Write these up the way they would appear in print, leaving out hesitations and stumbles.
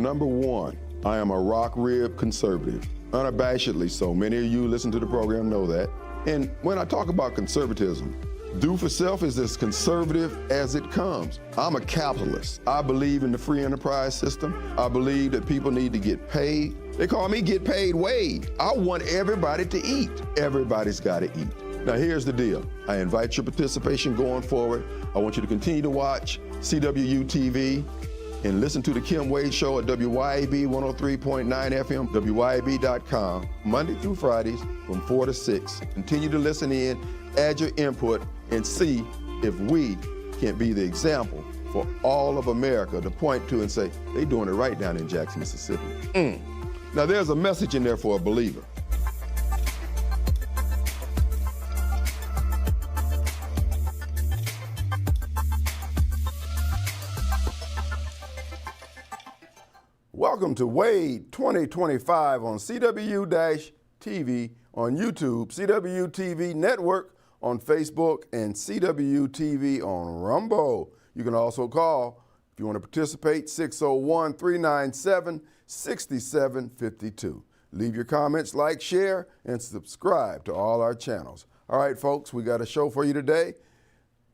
Number one, I am a rock rib conservative, unabashedly so. Many of you listen to the program know that. And when I talk about conservatism, do for self is as conservative as it comes. I'm a capitalist. I believe in the free enterprise system. I believe that people need to get paid. They call me get paid Wade. I want everybody to eat. Everybody's got to eat. Now here's the deal. I invite your participation going forward. I want you to continue to watch CWU-TV and listen to the Kim Wade Show at WYAB 103.9 FM, WYAB.com, Monday through Fridays from 4 to 6. Continue to listen in, add your input, and see if we can't be the example for all of America to point to and say, they're doing it right down in Jackson, Mississippi. Now there's a message in there for a believer. Welcome to Wade 2025 on CWU-TV on YouTube, CWU-TV Network on Facebook, and CWU-TV on Rumble. You can also call, if you want to participate, 601-397-6752. Leave your comments, like, share, and subscribe to all our channels. All right, folks, we got a show for you today.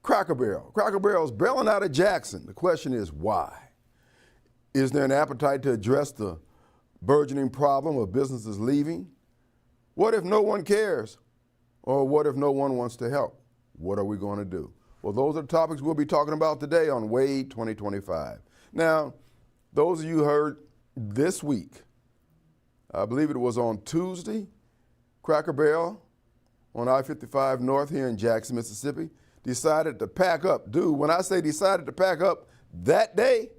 Cracker Barrel. Cracker Barrel's bailing out of Jackson. The question is, why? Is there an appetite to address the burgeoning problem of businesses leaving? What if no one cares? Or what if no one wants to help? What are we going to do? Well, those are the topics we'll be talking about today on Wade 2025. Now, those of you who heard this week, I believe it was on Tuesday, Cracker Barrel on I-55 North here in Jackson, Mississippi, decided to pack up. Dude, when I say decided to pack up, that day,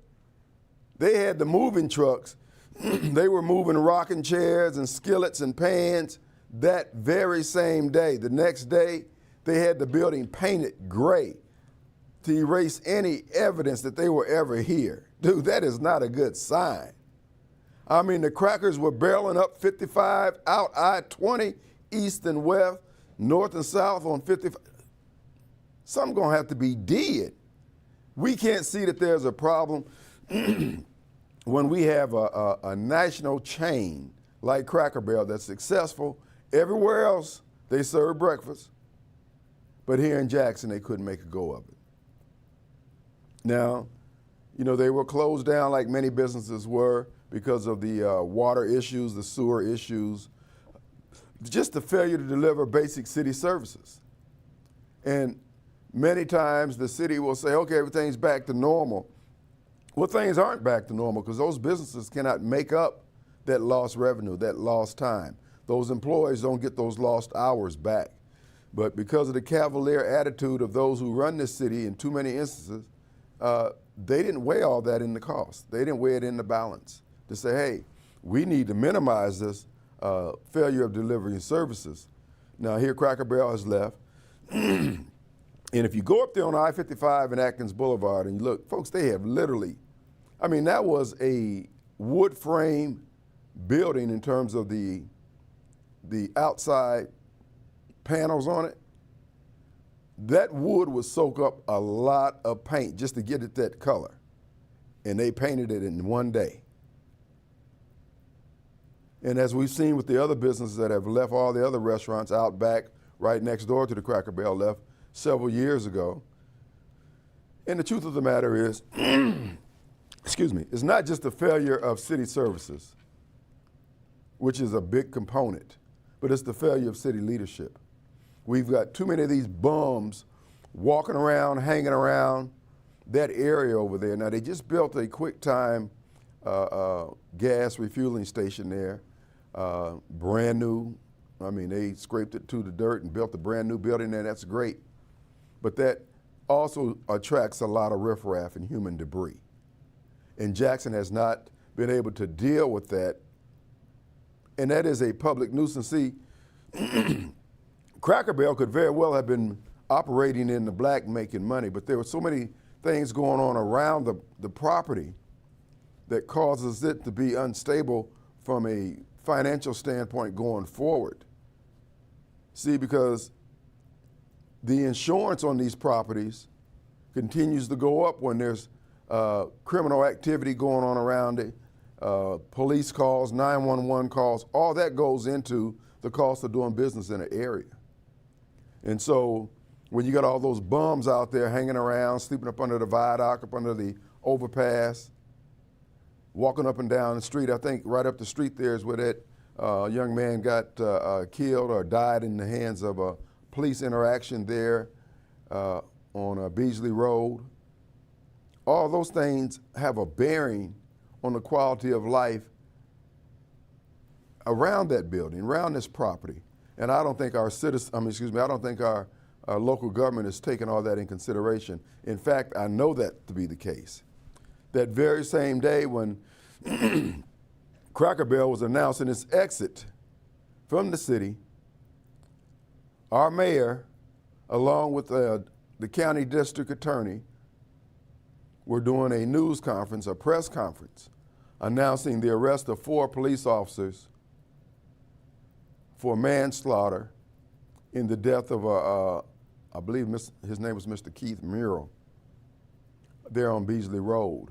they had the moving trucks. They were moving rocking chairs and skillets and pans that very same day. The next day, they had the building painted gray to erase any evidence that they were ever here. Dude, that is not a good sign. I mean, the crackers were barreling up 55, out I-20, east and west, north and south on 55. Something's gonna have to be did. We can't see that there's a problem when we have a national chain like Cracker Barrel that's successful. Everywhere else, they serve breakfast. But here in Jackson, they couldn't make a go of it. Now, you know, they were closed down like many businesses were because of the water issues, the sewer issues, just the failure to deliver basic city services. And many times the city will say, okay, everything's back to normal. Well, things aren't back to normal because those businesses cannot make up that lost revenue, that lost time. Those employees don't get those lost hours back. But because of the cavalier attitude of those who run this city in too many instances, they didn't weigh all that in the cost. They didn't weigh it in the balance to say, hey, we need to minimize this failure of delivering services. Now here Cracker Barrel has left. And if you go up there on I-55 and Atkins Boulevard and you look, folks, they have literally, I mean, that was a wood frame building in terms of the outside panels on it. That wood would soak up a lot of paint just to get it that color. And they painted it in one day. And as we've seen with the other businesses that have left, all the other restaurants out back right next door to the Cracker Barrel left several years ago. And the truth of the matter is, excuse me, it's not just the failure of city services, which is a big component, but it's the failure of city leadership. We've got too many of these bums walking around, hanging around that area over there. Now, they just built a quick time gas refueling station there, brand new. I mean, they scraped it to the dirt and built a brand new building there. That's great. But that also attracts a lot of riffraff and human debris. And Jackson has not been able to deal with that. And that is a public nuisance. See, Cracker Barrel could very well have been operating in the black making money, but there were so many things going on around the property that causes it to be unstable from a financial standpoint going forward. See, because the insurance on these properties continues to go up when there's criminal activity going on around it, police calls, 911 calls, all that goes into the cost of doing business in an area. And so when you got all those bums out there hanging around, sleeping up under the viaduct, up under the overpass, walking up and down the street, I think right up the street there is where that young man got killed or died in the hands of a police interaction there on Beasley Road. All those things have a bearing on the quality of life around that building, around this property. And I don't think our I don't think our local government is taking all that in consideration. In fact, I know that to be the case. That very same day when Cracker Barrel was announcing its exit from the city, our mayor, along with the county district attorney, were doing a news conference, a press conference, announcing the arrest of 4 police officers for manslaughter in the death of I believe his name was Mr. Keith Murrell, there on Beasley Road.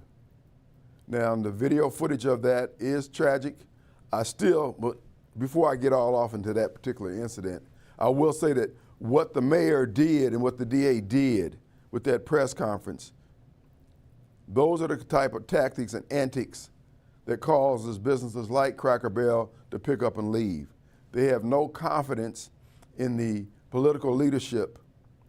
Now, the video footage of that is tragic. But before I get all off into that particular incident, I will say that what the mayor did and what the DA did with that press conference, those are the type of tactics and antics that causes businesses like Cracker Barrel to pick up and leave. They have no confidence in the political leadership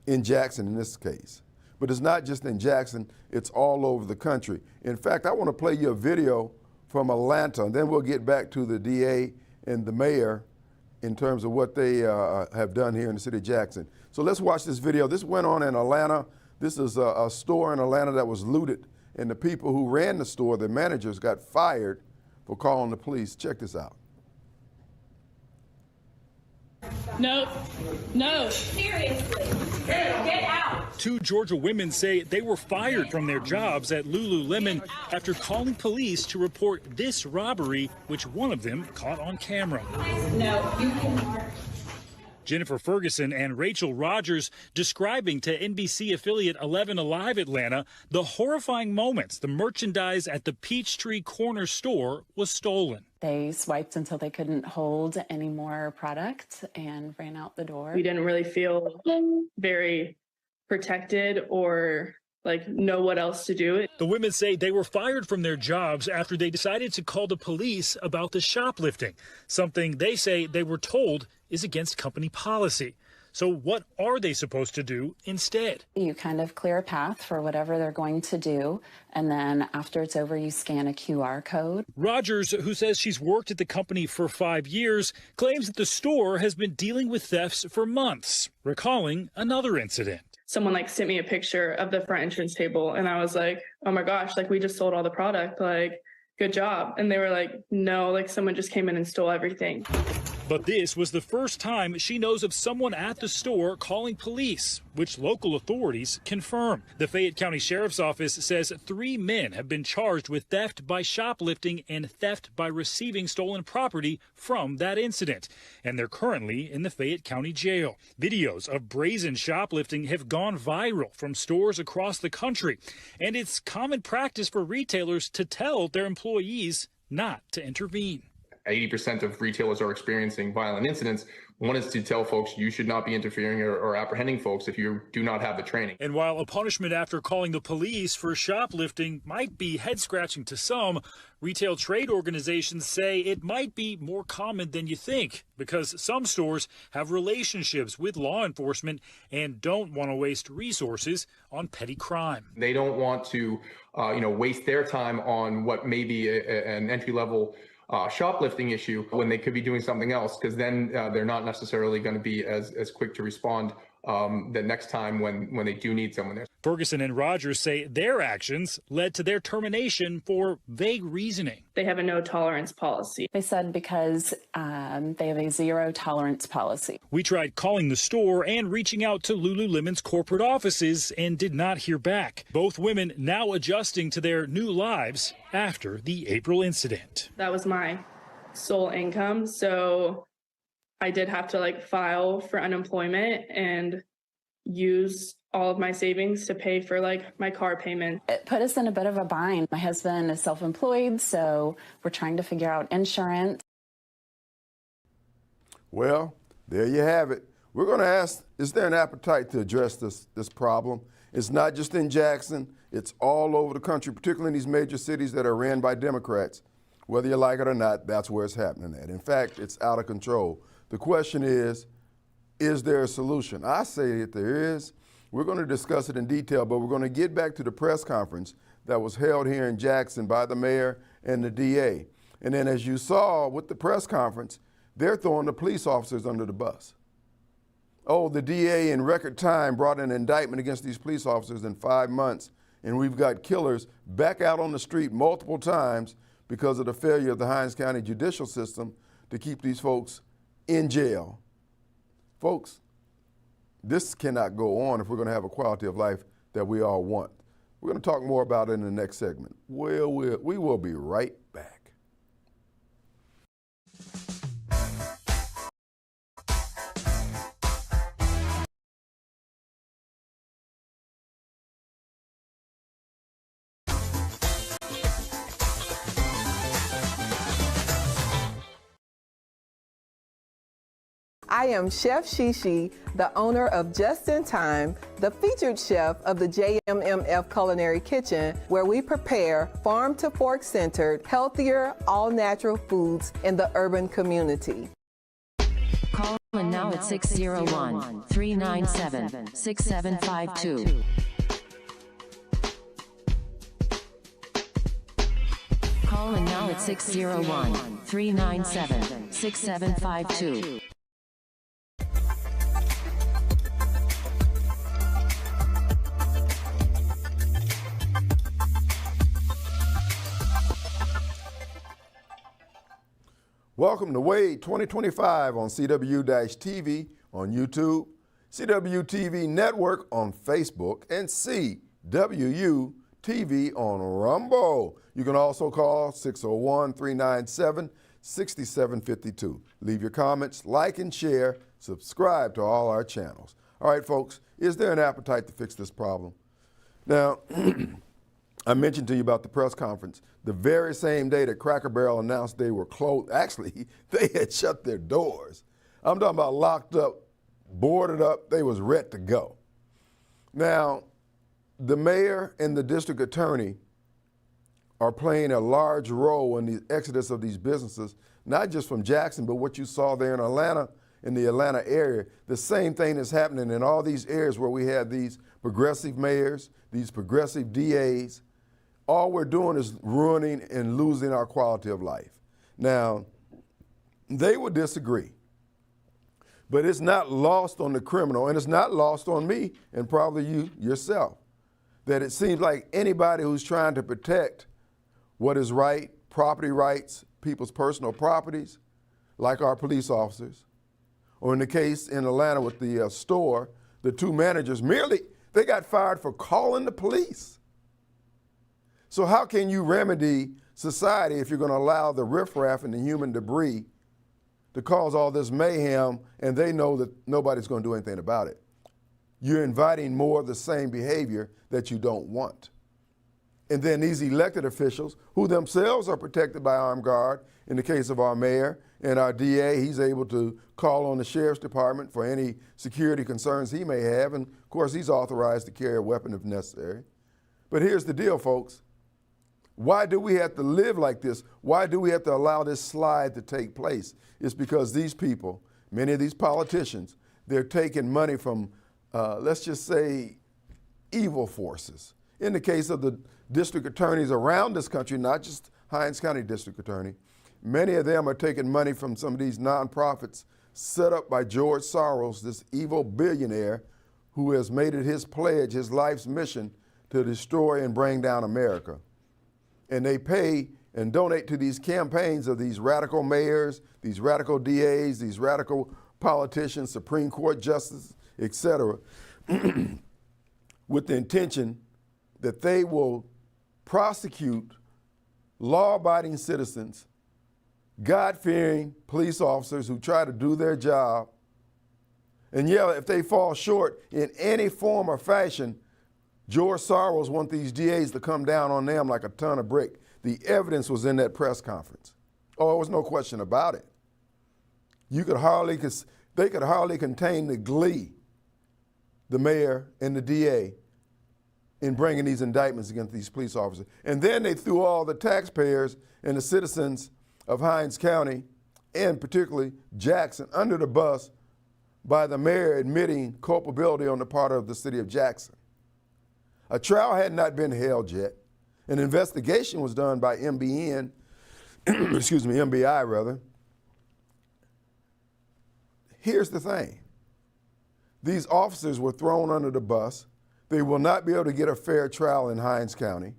in Jackson in this case. But it's not just in Jackson, it's all over the country. In fact, I want to play you a video from Atlanta, and then we'll get back to the DA and the mayor in terms of what they have done here in the city of Jackson. So let's watch this video. This went on in Atlanta. This is a store in Atlanta that was looted, and the people who ran the store, the managers, got fired for calling the police. Check this out. No. Seriously. Get out. 2 Georgia women say they were fired from their jobs at Lululemon after calling police to report this robbery, which one of them caught on camera. No, you can. Jennifer Ferguson and Rachel Rogers describing to NBC affiliate 11 Alive Atlanta the horrifying moments the merchandise at the Peachtree Corner store was stolen. They swiped until they couldn't hold any more product and ran out the door. We didn't really feel very protected or know what else to do. The women say they were fired from their jobs after they decided to call the police about the shoplifting, something they say they were told is against company policy. So what are they supposed to do instead? You kind of clear a path for whatever they're going to do, and then after it's over, you scan a QR code. Rogers, who says she's worked at the company for 5 years, claims that the store has been dealing with thefts for months, recalling another incident. Someone sent me a picture of the front entrance table, and I was like, oh my gosh, we just sold all the product, good job. And they were like, no, someone just came in and stole everything. But this was the first time she knows of someone at the store calling police, which local authorities confirm. The Fayette County Sheriff's Office says 3 men have been charged with theft by shoplifting and theft by receiving stolen property from that incident. And they're currently in the Fayette County Jail. Videos of brazen shoplifting have gone viral from stores across the country. And it's common practice for retailers to tell their employees not to intervene. 80% of retailers are experiencing violent incidents. One is to tell folks you should not be interfering or apprehending folks if you do not have the training. And while a punishment after calling the police for shoplifting might be head-scratching to some, retail trade organizations say it might be more common than you think because some stores have relationships with law enforcement and don't want to waste resources on petty crime. They don't want to waste their time on what may be an entry-level shoplifting issue when they could be doing something else, because then they're not necessarily going to be as quick to respond the next time when they do need someone there. Ferguson and Rogers say their actions led to their termination for vague reasoning. They have a no tolerance policy. They said because they have a zero tolerance policy. We tried calling the store and reaching out to Lululemon's corporate offices and did not hear back. Both women now adjusting to their new lives after the April incident. That was my sole income, so I did have to file for unemployment, and use all of my savings to pay for like my car payment. It put us in a bit of a bind. My husband is self-employed, so we're trying to figure out insurance. Well, there you have it. We're going to ask, is there an appetite to address this problem? It's not just in Jackson. It's all over the country, particularly in these major cities that are ran by Democrats. Whether you like it or not, that's where it's happening at. In fact, it's out of control. The question is there a solution? I say that there is. We're going to discuss it in detail, but we're going to get back to the press conference that was held here in Jackson by the mayor and the DA. And then as you saw with the press conference, they're throwing the police officers under the bus. Oh, the DA in record time brought an indictment against these police officers in 5 months, and we've got killers back out on the street multiple times because of the failure of the Hinds County judicial system to keep these folks in jail. Folks, this cannot go on if we're going to have a quality of life that we all want. We're going to talk more about it in the next segment. We will be right back. I am Chef Shishi, the owner of Just in Time, the featured chef of the JMMF Culinary Kitchen, where we prepare farm-to-fork centered, healthier, all-natural foods in the urban community. Call in now at 601-397-6752. Call in now at 601-397-6752. Welcome to Wade 2025 on CWU-TV on YouTube, CWU-TV Network on Facebook, and CWU-TV on Rumble. You can also call 601-397-6752. Leave your comments, like and share, subscribe to all our channels. All right, folks, is there an appetite to fix this problem? Now, I mentioned to you about the press conference. The very same day that Cracker Barrel announced they were closed, actually, they had shut their doors. I'm talking about locked up, boarded up, they was ready to go. Now, the mayor and the district attorney are playing a large role in the exodus of these businesses, not just from Jackson, but what you saw there in Atlanta, in the Atlanta area. The same thing is happening in all these areas where we have these progressive mayors, these progressive DAs. All we're doing is ruining and losing our quality of life. Now, they would disagree, but it's not lost on the criminal, and it's not lost on me, and probably you yourself, that it seems like anybody who's trying to protect what is right, property rights, people's personal properties, like our police officers, or in the case in Atlanta with the store, the two managers they got fired for calling the police. So how can you remedy society if you're going to allow the riffraff and the human debris to cause all this mayhem and they know that nobody's going to do anything about it? You're inviting more of the same behavior that you don't want. And then these elected officials, who themselves are protected by armed guard, in the case of our mayor and our DA, he's able to call on the sheriff's department for any security concerns he may have. And of course, he's authorized to carry a weapon if necessary. But here's the deal, folks. Why do we have to live like this? Why do we have to allow this slide to take place? It's because these people, many of these politicians, they're taking money from, let's just say, evil forces. In the case of the district attorneys around this country, not just Hinds County District Attorney, many of them are taking money from some of these nonprofits set up by George Soros, this evil billionaire who has made it his pledge, his life's mission, to destroy and bring down America. And they pay and donate to these campaigns of these radical mayors, these radical DAs, these radical politicians, Supreme Court justices, etc., with the intention that they will prosecute law-abiding citizens, God-fearing police officers who try to do their job, And yeah, if they fall short in any form or fashion, George Soros wants these DAs to come down on them like a ton of brick. The evidence was in that press conference. Oh, there was no question about it. They could hardly contain the glee, the mayor and the DA, in bringing these indictments against these police officers. And then they threw all the taxpayers and the citizens of Hinds County, and particularly Jackson, under the bus by the mayor admitting culpability on the part of the city of Jackson. A trial had not been held yet. An investigation was done by MBI rather. Here's the thing. These officers were thrown under the bus. They will not be able to get a fair trial in Hinds County.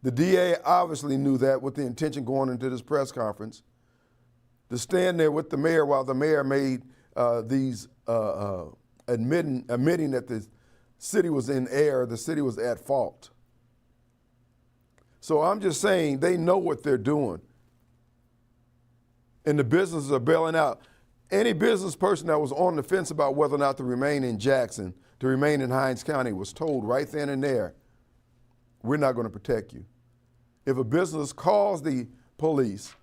The DA obviously knew that with the intention going into this press conference to stand there with the mayor while the mayor made admitting that the city was in error, the city was at fault. So I'm just saying they know what they're doing. And the businesses are bailing out. Any business person that was on the fence about whether or not to remain in Jackson, to remain in Hinds County, was told right then and there, we're not going to protect you. If a business calls the police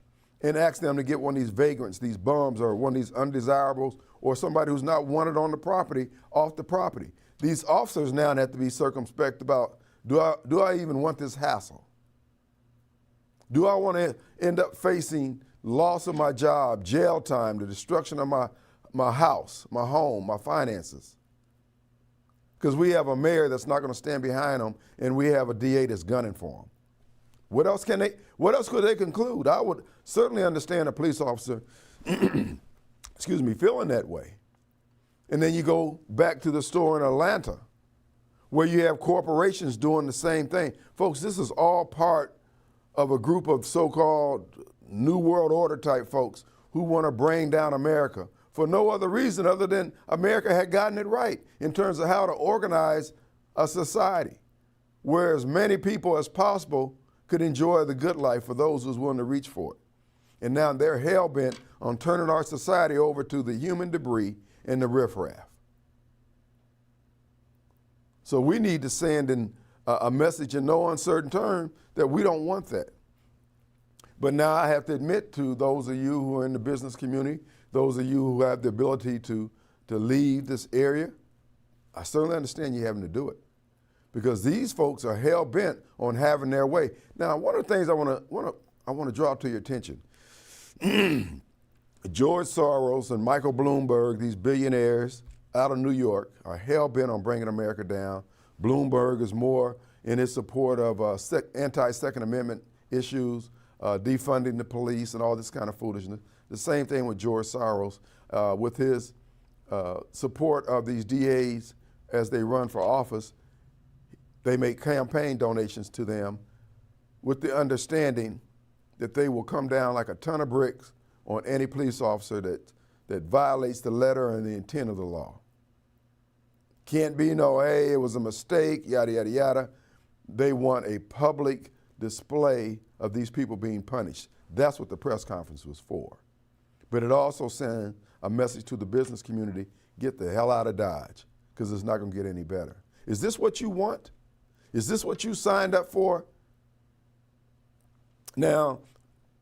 and asks them to get one of these vagrants, these bums, or one of these undesirables, or somebody who's not wanted on the property, off the property, these officers now have to be circumspect about, do I even want this hassle? Do I want to end up facing loss of my job, jail time, the destruction of my house, my home, my finances? Because we have a mayor that's not going to stand behind them, and we have a DA that's gunning for them. What else could they conclude? I would certainly understand a police officer, feeling that way. And then you go back to the store in Atlanta, where you have corporations doing the same thing. Folks, this is all part of a group of so-called New World Order type folks who want to bring down America for no other reason other than America had gotten it right in terms of how to organize a society where as many people as possible could enjoy the good life for those who's willing to reach for it. And now they're hell-bent on turning our society over to the human debris and the riffraff. So we need to send in a message in no uncertain terms that we don't want that. But now I have to admit to those of you who are in the business community, those of you who have the ability to leave this area, I certainly understand you having to do it because these folks are hell-bent on having their way. Now, one of the things I want to draw to your attention, George Soros and Michael Bloomberg, these billionaires out of New York, are hell-bent on bringing America down. Bloomberg is more in his support of anti-Second Amendment issues, defunding the police and all this kind of foolishness. The same thing with George Soros with his support of these DAs as they run for office. They make campaign donations to them with the understanding that they will come down like a ton of bricks on any police officer that violates the letter and the intent of the law. Can't be no, hey, it was a mistake, yada, yada, yada. They want a public display of these people being punished. That's what the press conference was for. But it also sent a message to the business community, get the hell out of Dodge, because it's not going to get any better. Is this what you want? Is this what you signed up for? Now,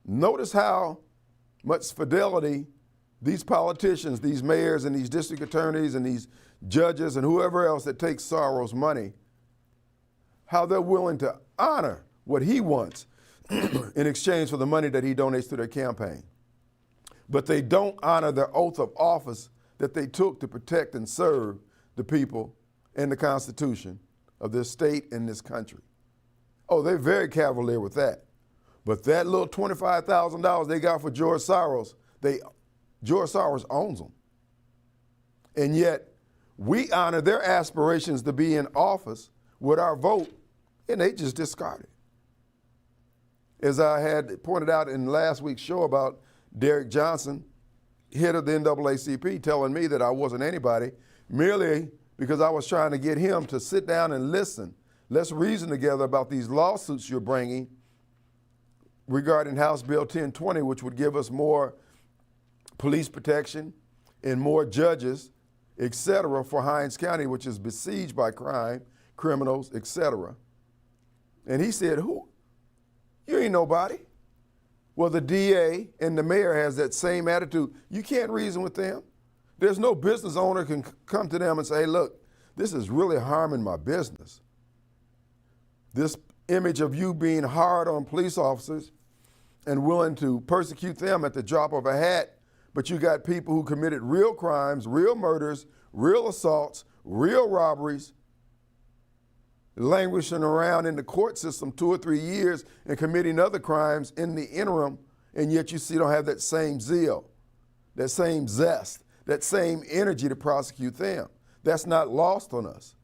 notice how much fidelity these politicians, these mayors and these district attorneys and these judges and whoever else that takes Soros' money, how they're willing to honor what he wants in exchange for the money that he donates to their campaign. But they don't honor their oath of office that they took to protect and serve the people and the Constitution of this state and this country. Oh, they're very cavalier with that. But that little $25,000 they got for George Soros, George Soros owns them. And yet, we honor their aspirations to be in office with our vote, and they just discard it. As I had pointed out in last week's show about Derek Johnson, head of the NAACP, telling me that I wasn't anybody, merely because I was trying to get him to sit down and listen. Let's reason together about these lawsuits you're bringing regarding House Bill 1020, which would give us more police protection and more judges etc., for Hinds County, which is besieged by crime, criminals, etc. And he said, who? You ain't nobody. Well, the DA and the mayor has that same attitude. You can't reason with them. There's no business owner can come to them and say, hey, look, this is really harming my business. This image of you being hard on police officers and willing to persecute them at the drop of a hat, but you got people who committed real crimes, real murders, real assaults, real robberies, languishing around in the court system 2 or 3 years and committing other crimes in the interim, and yet you see don't have that same zeal, that same zest, that same energy to prosecute them. That's not lost on us.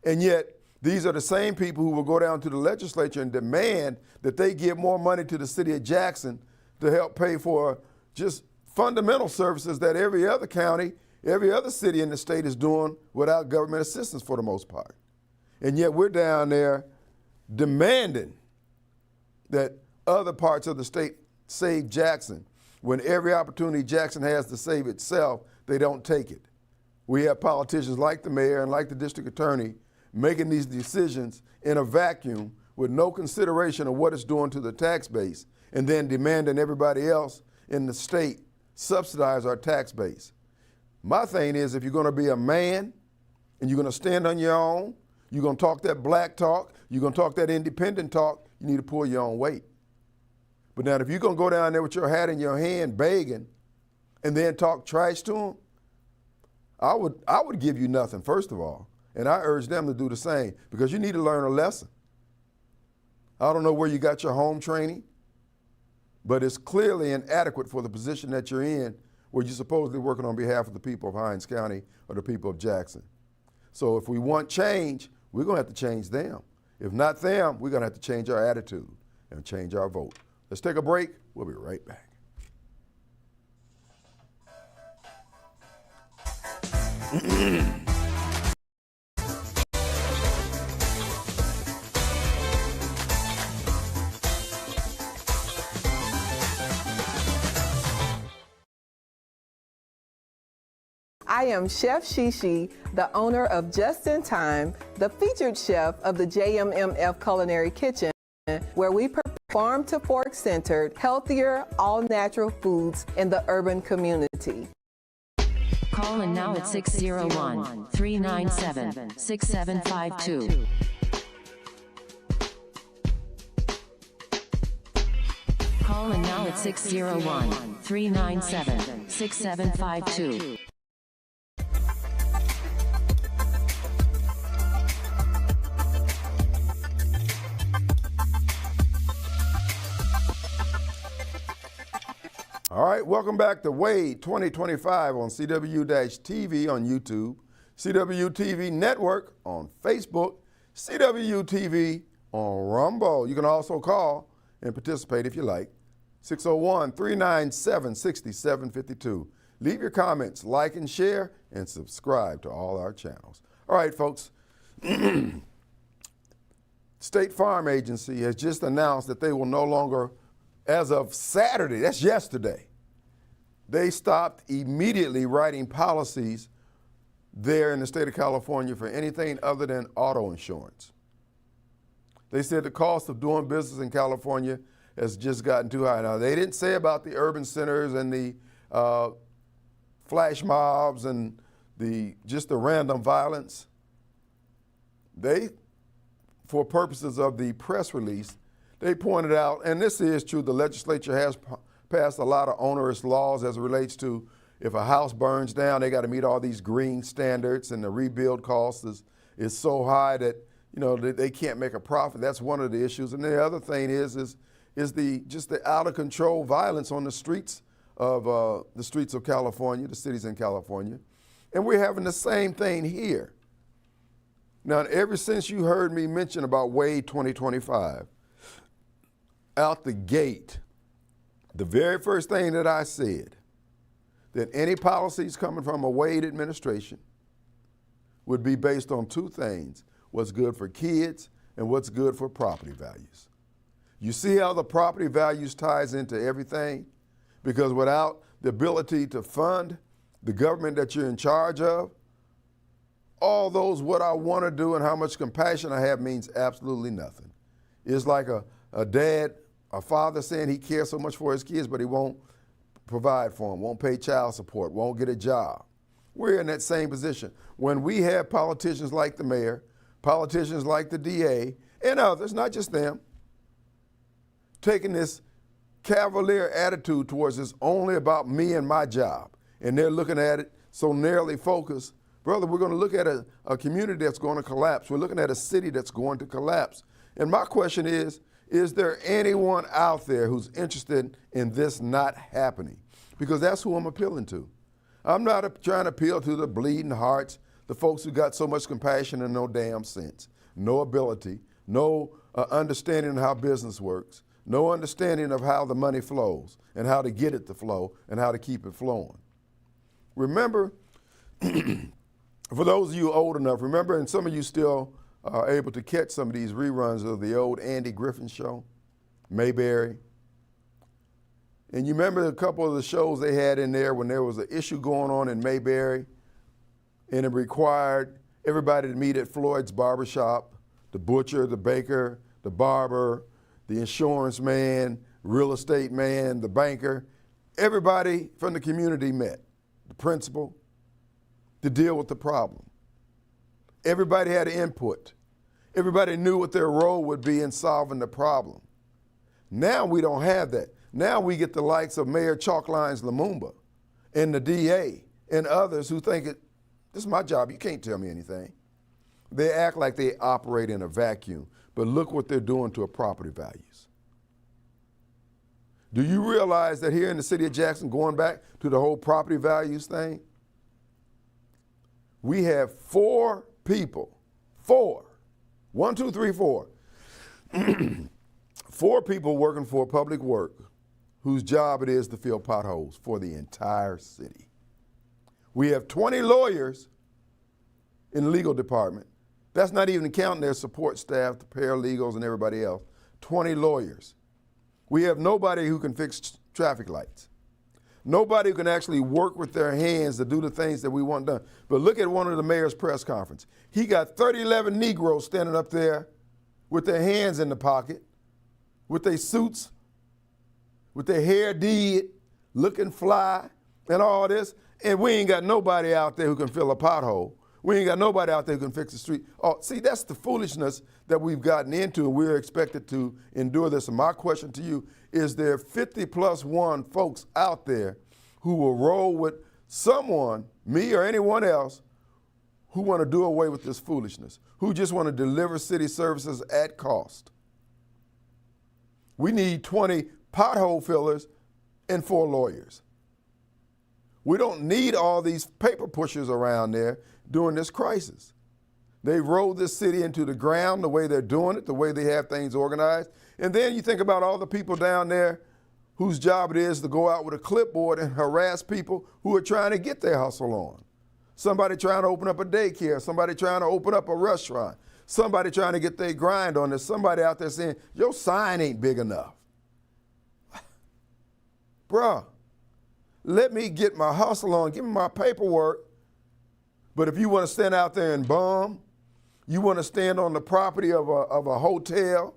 And yet, these are the same people who will go down to the legislature and demand that they give more money to the city of Jackson to help pay for just fundamental services that every other county, every other city in the state is doing without government assistance for the most part. And yet we're down there demanding that other parts of the state save Jackson. When every opportunity Jackson has to save itself, they don't take it. We have politicians like the mayor and like the district attorney making these decisions in a vacuum with no consideration of what it's doing to the tax base, and then demanding everybody else in the state subsidize our tax base. My thing is, if you're going to be a man and you're going to stand on your own, you're going to talk that black talk, you're going to talk that independent talk, you need to pull your own weight. But now if you're going to go down there with your hat in your hand begging and then talk trash to them, I would give you nothing, first of all. And I urge them to do the same, because you need to learn a lesson. I don't know where you got your home training, but it's clearly inadequate for the position that you're in, where you're supposedly working on behalf of the people of Hinds County or the people of Jackson. So if we want change, we're going to have to change them. If not them, we're going to have to change our attitude and change our vote. Let's take a break. We'll be right back. I am Chef Shishi, the owner of Just in Time, the featured chef of the JMMF Culinary Kitchen, where we prepare farm-to-fork centered, healthier, all-natural foods in the urban community. Call in now at 601-397-6752. Call in now at 601-397-6752. All right, welcome back to Wade 2025 on CWU-TV on YouTube, CWU-TV Network on Facebook, CWU-TV on Rumble. You can also call and participate if you like, 601-397-6752. Leave your comments, like and share, and subscribe to all our channels. All right, folks. State Farm Agency has just announced that they will no longer, as of Saturday, that's yesterday, they stopped immediately writing policies there in the state of California for anything other than auto insurance. They said the cost of doing business in California has just gotten too high. Now, they didn't say about the urban centers and the flash mobs and just the random violence. They, for purposes of the press release, they pointed out, and this is true, the legislature has passed a lot of onerous laws as it relates to if a house burns down, they got to meet all these green standards, and the rebuild cost is so high that they can't make a profit. That's one of the issues. And the other thing is the out of control violence on the streets of California, the cities in California, and we're having the same thing here. Now, ever since you heard me mention about Wade 2025, out the gate, the very first thing that I said, that any policies coming from a Wade administration would be based on two things: what's good for kids and what's good for property values. You see how the property values ties into everything? Because without the ability to fund the government that you're in charge of, all those what I want to do and how much compassion I have means absolutely nothing. It's like a dad, a father saying he cares so much for his kids, but he won't provide for them, won't pay child support, won't get a job. We're in that same position. When we have politicians like the mayor, politicians like the DA, and others, not just them, taking this cavalier attitude towards it's only about me and my job, and they're looking at it so narrowly focused. Brother, we're going to look at a community that's going to collapse. We're looking at a city that's going to collapse. And my question is there anyone out there who's interested in this not happening? Because that's who I'm appealing to. I'm not trying to appeal to the bleeding hearts, the folks who got so much compassion and no damn sense, no ability, no understanding of how business works, no understanding of how the money flows and how to get it to flow and how to keep it flowing. Remember, for those of you old enough, remember, and some of you still are able to catch some of these reruns of the old Andy Griffin show, Mayberry. And you remember a couple of the shows they had in there when there was an issue going on in Mayberry, and it required everybody to meet at Floyd's barbershop, the butcher, the baker, the barber, the insurance man, real estate man, the banker. Everybody from the community met, the principal, to deal with the problem. Everybody had input. Everybody knew what their role would be in solving the problem. Now we don't have that. Now we get the likes of Mayor Chalklines Lumumba and the DA and others who think, this is my job, you can't tell me anything. They act like they operate in a vacuum, but look what they're doing to our property values. Do you realize that here in the city of Jackson, going back to the whole property values thing, we have 4 people, 4 people working for public work whose job it is to fill potholes for the entire city. We have 20 lawyers in the legal department. That's not even counting their support staff, the paralegals and everybody else. 20 lawyers. We have nobody who can fix traffic lights. Nobody who can actually work with their hands to do the things that we want done. But look at one of the mayor's press conference. He got 11 Negroes standing up there with their hands in the pocket, with their suits, with their hair did, looking fly, and all this. And we ain't got nobody out there who can fill a pothole. We ain't got nobody out there who can fix the street. Oh, see, that's the foolishness that we've gotten into, and we're expected to endure this. And my question to you, is there 50+1 folks out there who will roll with someone, me or anyone else, who want to do away with this foolishness, who just want to deliver city services at cost? We need 20 pothole fillers and 4 lawyers. We don't need all these paper pushers around there during this crisis. They rolled this city into the ground the way they're doing it, the way they have things organized. And then you think about all the people down there whose job it is to go out with a clipboard and harass people who are trying to get their hustle on. Somebody trying to open up a daycare, somebody trying to open up a restaurant, somebody trying to get their grind on. There's somebody out there saying, your sign ain't big enough. Bruh, let me get my hustle on, give me my paperwork. But if you want to stand out there and bum, you want to stand on the property of a hotel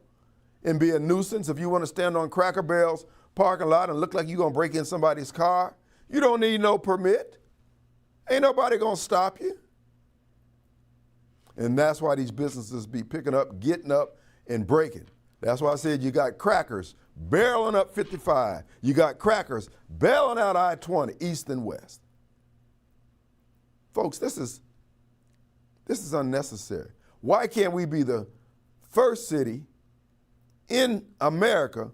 and be a nuisance, if you want to stand on Cracker Barrel's parking lot and look like you're going to break in somebody's car, you don't need no permit. Ain't nobody going to stop you. And that's why these businesses be picking up, getting up, and breaking. That's why I said you got crackers barreling up 55. You got crackers bailing out I-20, east and west. Folks, this is unnecessary. Why can't we be the first city in America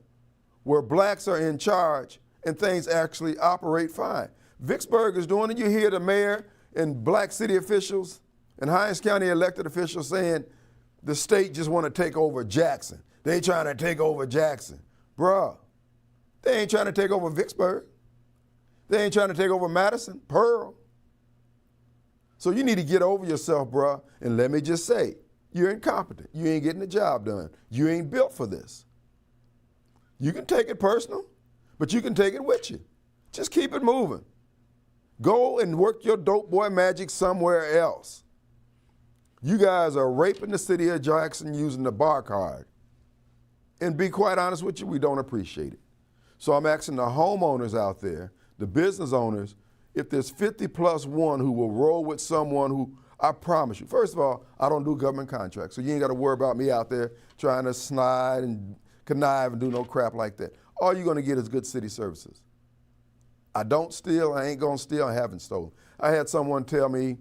where blacks are in charge and things actually operate fine? Vicksburg is doing it. You hear the mayor and black city officials and Hinds County elected officials saying the state just want to take over Jackson. They trying to take over Jackson. Bruh, they ain't trying to take over Vicksburg. They ain't trying to take over Madison, Pearl. So you need to get over yourself, bruh, and let me just say, you're incompetent. You ain't getting the job done. You ain't built for this. You can take it personal, but you can take it with you. Just keep it moving. Go and work your dope boy magic somewhere else. You guys are raping the city of Jackson using the bar card. And be quite honest with you, we don't appreciate it. So I'm asking the homeowners out there, the business owners, if there's 50 plus one who will roll with someone who, I promise you, first of all, I don't do government contracts, so you ain't got to worry about me out there trying to snide and connive and do no crap like that. All you're going to get is good city services. I don't steal, I ain't going to steal, I haven't stolen. I had someone tell me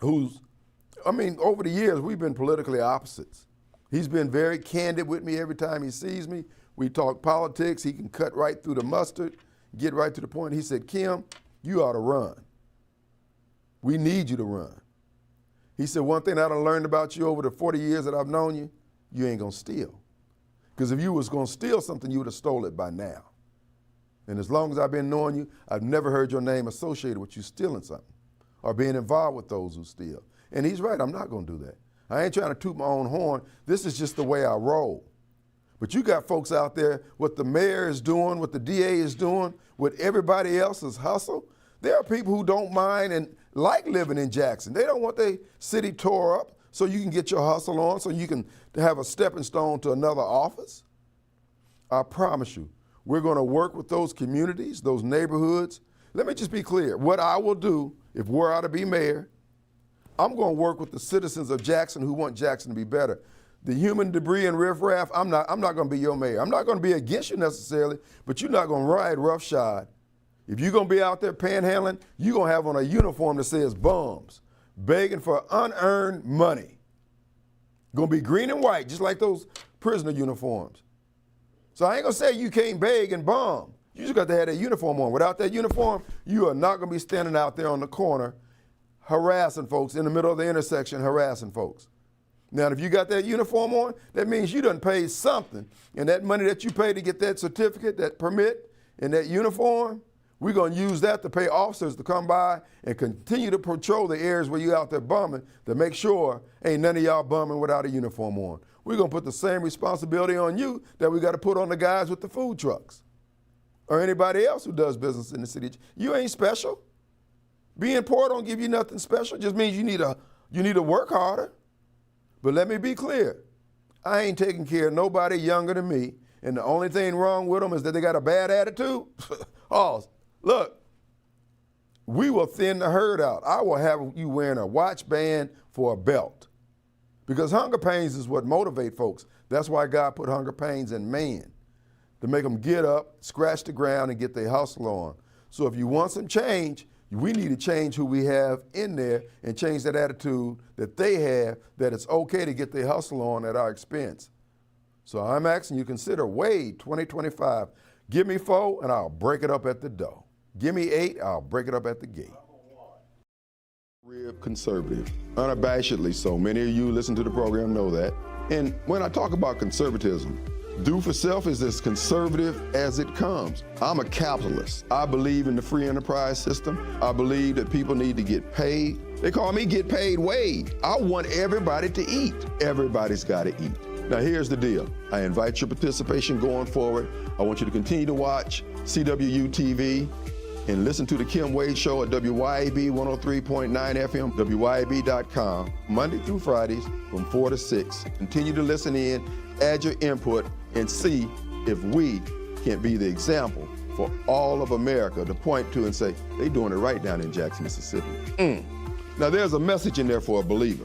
over the years, we've been politically opposites. He's been very candid with me every time he sees me. We talk politics, he can cut right through the mustard, get right to the point. He said, Kim, you ought to run. We need you to run. He said, one thing I done learned about you over the 40 years that I've known you, you ain't gonna steal. Because if you was gonna steal something, you would have stole it by now. And as long as I've been knowing you, I've never heard your name associated with you stealing something or being involved with those who steal. And he's right, I'm not gonna do that. I ain't trying to toot my own horn. This is just the way I roll. But you got folks out there, what the mayor is doing, what the DA is doing, what everybody else's hustle. There are people who don't mind and like living in Jackson. They don't want their city tore up so you can get your hustle on, so you can have a stepping stone to another office. I promise you, we're gonna work with those communities, those neighborhoods. Let me just be clear. What I will do, if we're out to be mayor, I'm gonna work with the citizens of Jackson who want Jackson to be better. The human debris and riffraff, I'm not gonna be your mayor. I'm not gonna be against you necessarily, but you're not gonna ride roughshod. If you're gonna be out there panhandling, you're gonna have on a uniform that says bums, begging for unearned money. Gonna be green and white, just like those prisoner uniforms. So I ain't gonna say you can't beg and bum. You just got to have that uniform on. Without that uniform, you are not gonna be standing out there on the corner harassing folks, in the middle of the intersection harassing folks. Now, if you got that uniform on, that means you done paid something. And that money that you paid to get that certificate, that permit, and that uniform, we're gonna use that to pay officers to come by and continue to patrol the areas where you out there bumming to make sure ain't none of y'all bumming without a uniform on. We're gonna put the same responsibility on you that we gotta put on the guys with the food trucks or anybody else who does business in the city. You ain't special. Being poor don't give you nothing special. It just means you need to work harder. But let me be clear. I ain't taking care of nobody younger than me, and the only thing wrong with them is that they got a bad attitude. Oh, look, we will thin the herd out. I will have you wearing a watch band for a belt. Because hunger pains is what motivate folks. That's why God put hunger pains in man, to make them get up, scratch the ground, and get their hustle on. So if you want some change, we need to change who we have in there and change that attitude that they have, that it's okay to get their hustle on at our expense. So I'm asking you, consider Wade 2025. Give me 4 and I'll break it up at the door. Give me 8, I'll break it up at the gate. Real conservative, unabashedly so. Many of you listen to the program know that. And when I talk about conservatism, do for self is as conservative as it comes. I'm a capitalist. I believe in the free enterprise system. I believe that people need to get paid. They call me Get Paid Wade. I want everybody to eat. Everybody's got to eat. Now here's the deal. I invite your participation going forward. I want you to continue to watch CWU-TV and listen to the Kim Wade Show at WYAB 103.9 FM, WYAB.com, Monday through Fridays from 4 to 6. Continue to listen in, add your input, and see if we can't be the example for all of America to point to and say, they're doing it right down in Jackson, Mississippi. Now there's a message in there for a believer.